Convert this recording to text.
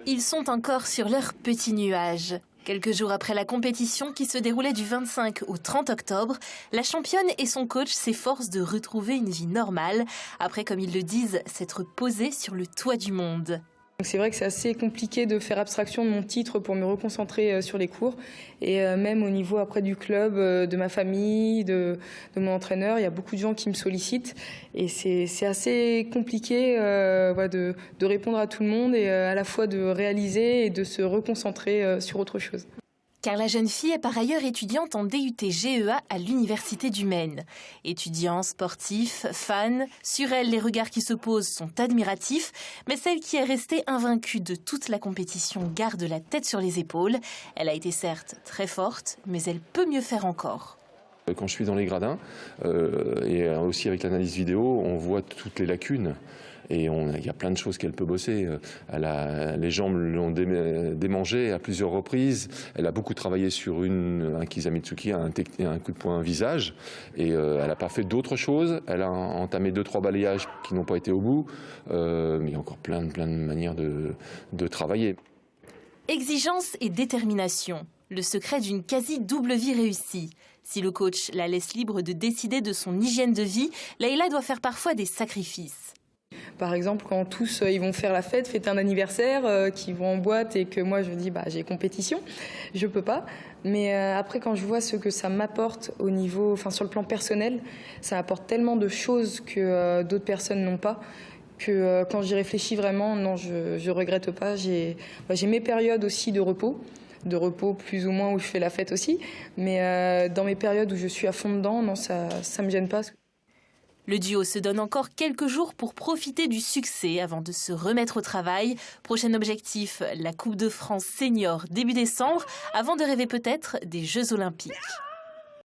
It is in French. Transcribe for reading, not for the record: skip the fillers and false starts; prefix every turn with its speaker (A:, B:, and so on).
A: Ils sont encore sur leur petit nuage. Quelques jours après la compétition qui se déroulait du 25 au 30 octobre, la championne et son coach s'efforcent de retrouver une vie normale, après, comme ils le disent, s'être posés sur le toit du monde.
B: C'est vrai que c'est assez compliqué de faire abstraction de mon titre pour me reconcentrer sur les cours. Et même au niveau après du club, de ma famille, de mon entraîneur, il y a beaucoup de gens qui me sollicitent. Et c'est assez compliqué de répondre à tout le monde et à la fois de réaliser et de se reconcentrer sur autre chose.
A: Car la jeune fille est par ailleurs étudiante en DUT GEA à l'Université du Maine. Étudiants, sportifs, fans, sur elle les regards qui se posent sont admiratifs, mais celle qui est restée invaincue de toute la compétition garde la tête sur les épaules. Elle a été certes très forte, mais elle peut mieux faire encore.
C: Quand je suis dans les gradins, et aussi avec l'analyse vidéo, on voit toutes les lacunes. Et il y a plein de choses qu'elle peut bosser. Les jambes l'ont démangée à plusieurs reprises. Elle a beaucoup travaillé sur un Kizamitsuki, un coup de poing visage. Et elle n'a pas fait d'autres choses. Elle a entamé 2-3 balayages qui n'ont pas été au bout. Mais il y a encore plein de manières de travailler.
A: Exigence et détermination. Le secret d'une quasi-double vie réussie. Si le coach la laisse libre de décider de son hygiène de vie, Leïla doit faire parfois des sacrifices.
B: Par exemple, quand tous ils vont faire la fête, fêter un anniversaire, qu'ils vont en boîte et que moi je me dis j'ai compétition, je peux pas. Mais après quand je vois ce que ça m'apporte au niveau, sur le plan personnel, ça apporte tellement de choses que d'autres personnes n'ont pas. Que quand j'y réfléchis vraiment, non, je regrette pas. J'ai mes périodes aussi de repos plus ou moins où je fais la fête aussi. Mais dans mes périodes où je suis à fond dedans, non, ça me gêne pas.
A: Le duo se donne encore quelques jours pour profiter du succès avant de se remettre au travail. Prochain objectif, la Coupe de France senior début décembre, avant de rêver peut-être des Jeux Olympiques.